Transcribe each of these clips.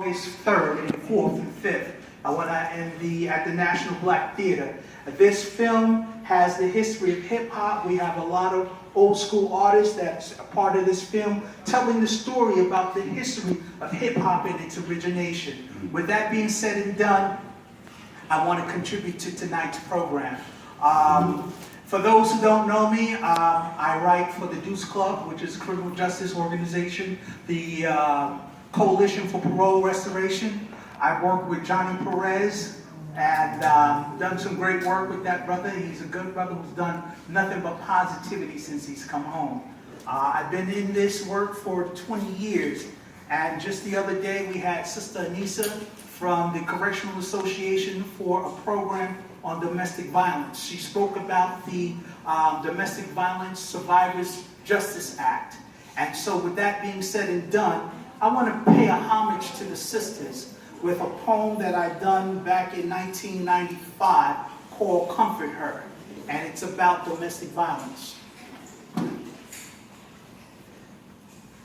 August 3rd and 4th and 5th at the National Black Theater. This film has the history of hip-hop. We have a lot of old school artists that's a part of this film, telling the story about the history of hip-hop and its origination. With that being said and done, I want to contribute to tonight's program. For those who don't know me, I write for the Deuce Club, which is a criminal justice organization, the Coalition for Parole Restoration. I work with Johnny Perez and done some great work with that brother. He's a good brother who's done nothing but positivity since he's come home. I've been in this work for 20 years, and just the other day we had Sister Anissa from the Correctional Association for a program on domestic violence. She spoke about the Domestic Violence Survivors Justice Act. And so with that being said and done, I want to pay a homage to the sisters with a poem that I done back in 1995 called Comfort Her. And it's about domestic violence.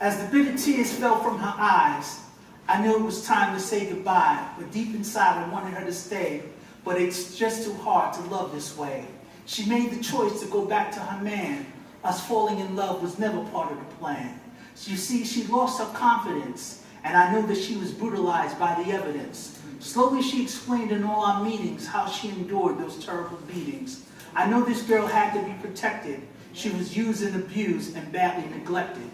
As the bitter tears fell from her eyes, I knew it was time to say goodbye, but deep inside I wanted her to stay. But it's just too hard to love this way. She made the choice to go back to her man. Us falling in love was never part of the plan. You see, she lost her confidence, and I knew that she was brutalized by the evidence. Slowly she explained in all our meetings how she endured those terrible beatings. I know this girl had to be protected. She was used and abused and badly neglected.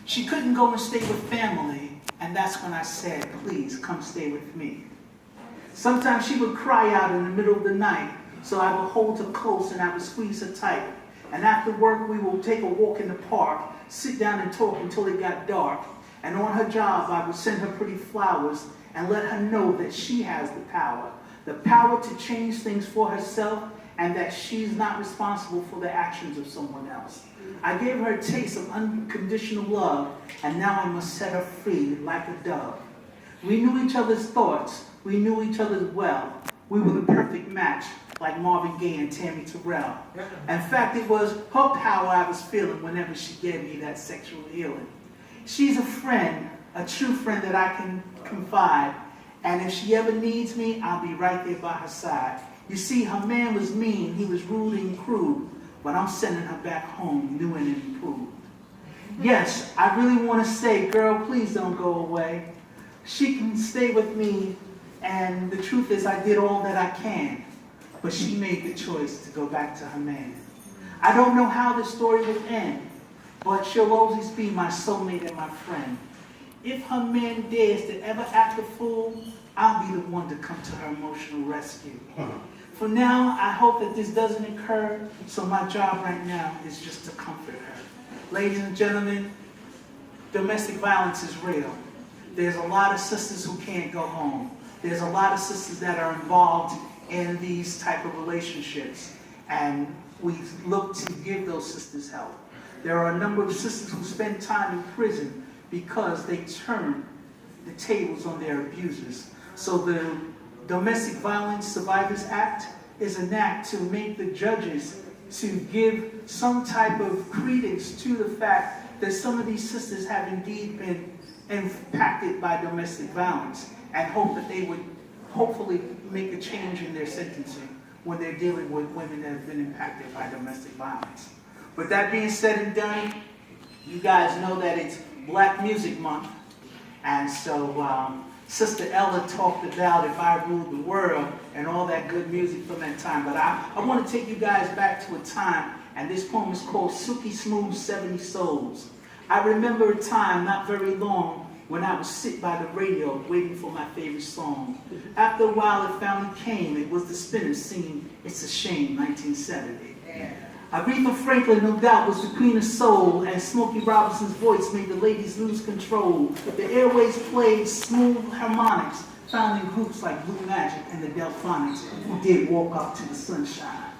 She couldn't go and stay with family, and that's when I said, please come stay with me. Sometimes she would cry out in the middle of the night, so I would hold her close and I would squeeze her tight. And after work, we would take a walk in the park, sit down and talk until it got dark. And on her job, I would send her pretty flowers and let her know that she has the power to change things for herself, and that she's not responsible for the actions of someone else. I gave her a taste of unconditional love, and now I must set her free like a dove. We knew each other's thoughts. We knew each other well. We were the perfect match, like Marvin Gaye and Tammy Terrell. In fact, it was her power I was feeling whenever she gave me that sexual healing. She's a friend, a true friend that I can confide, and if she ever needs me, I'll be right there by her side. You see, her man was mean, he was rude and cruel, but I'm sending her back home new and improved. Yes, I really want to say, girl, please don't go away. She can stay with me, and the truth is I did all that I can, but she made the choice to go back to her man. I don't know how this story will end, but she'll always be my soulmate and my friend. If her man dares to ever act a fool, I'll be the one to come to her emotional rescue. For now, I hope that this doesn't occur, so my job right now is just to comfort her. Ladies and gentlemen, domestic violence is real. There's a lot of sisters who can't go home. There's a lot of sisters that are involved in these type of relationships, and we look to give those sisters help. There are a number of sisters who spend time in prison because they turn the tables on their abusers. So the Domestic Violence Survivors Act is an act to make the judges to give some type of credence to the fact that some of these sisters have indeed been impacted by domestic violence, and hope that they would hopefully make a change in their sentencing when they're dealing with women that have been impacted by domestic violence. With that being said and done, you guys know that it's Black Music Month, and so Sister Ella talked about If I Ruled the World and all that good music from that time. But I want to take you guys back to a time, and this poem is called Silky Smooth 70 Souls. I remember a time not very long when I would sit by the radio waiting for my favorite song. After a while it finally came. It was the Spinners singing It's a Shame, 1970. Aretha Franklin, no doubt, was the queen of soul, and Smokey Robinson's voice made the ladies lose control. The airways played smooth harmonics, found in groups like Blue Magic and the Delphonics, who did Walk Up to the Sunshine.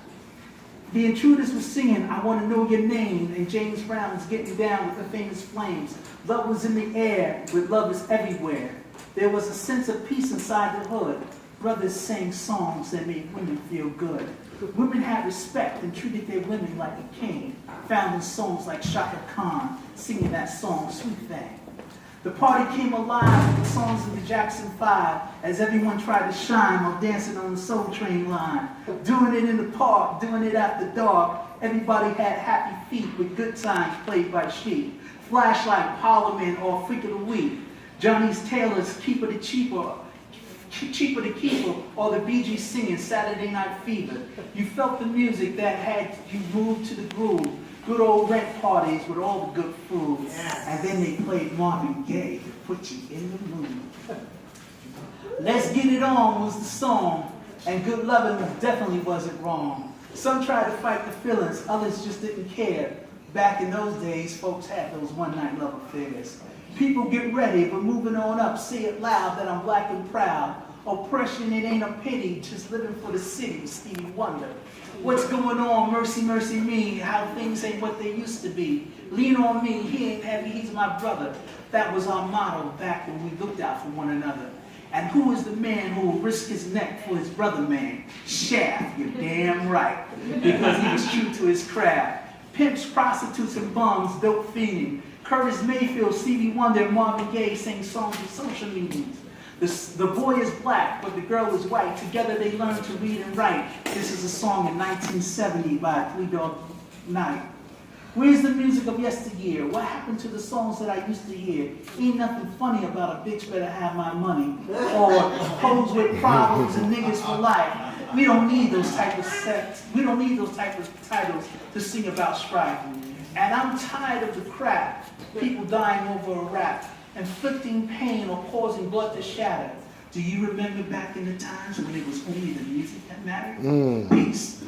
The Intruders were singing I Want to Know Your Name, and James Brown was getting down with the famous flames. Love was in the air, with lovers everywhere. There was a sense of peace inside the hood. Brothers sang songs that made women feel good. Women had respect and treated their women like a king, found in songs like Shaka Khan singing that song, Sweet Thing. The party came alive with the songs of the Jackson 5 as everyone tried to shine while dancing on the Soul Train line. Doing it in the park, doing it after dark. Everybody had happy feet with good times played by sheep. Flashlight, Parliament, or Freak of the Week. Johnny's Taylor's Keeper the Cheaper, Cheaper the Keeper, or the Bee Gees singing Saturday Night Fever. You felt the music that had you moved to the groove. Good old rent parties with all the good food. Yes. And then they played Marvin Gaye to put you in the mood. Let's Get It On was the song, and good loving definitely wasn't wrong. Some tried to fight the feelings, others just didn't care. Back in those days, folks had those one-night love affairs. People get ready, but moving on up, say it loud that I'm black and proud. Oppression, it ain't a pity, just living for the city with Stevie Wonder. What's going on? Mercy, mercy me, how things ain't what they used to be. Lean on me, he ain't heavy, he's my brother. That was our motto back when we looked out for one another. And who is the man who will risk his neck for his brother man? Shaft, you're damn right, because he was true to his craft. Pimps, prostitutes, and bums, dope fiending. Curtis Mayfield, Stevie Wonder, and Marvin Gaye sang songs at social meetings. The boy is black, but the girl is white. Together they learn to read and write. This is a song in 1970 by Three Dog Night. Where's the music of yesteryear? What happened to the songs that I used to hear? Ain't nothing funny about a bitch better have my money. Or hoes with problems and niggas for life. We don't need those type of sets. We don't need those type of titles to sing about strife. And I'm tired of the crap. People dying over a rap, inflicting pain or causing blood to shatter. Do you remember back in the times when it was only the music that mattered? Peace.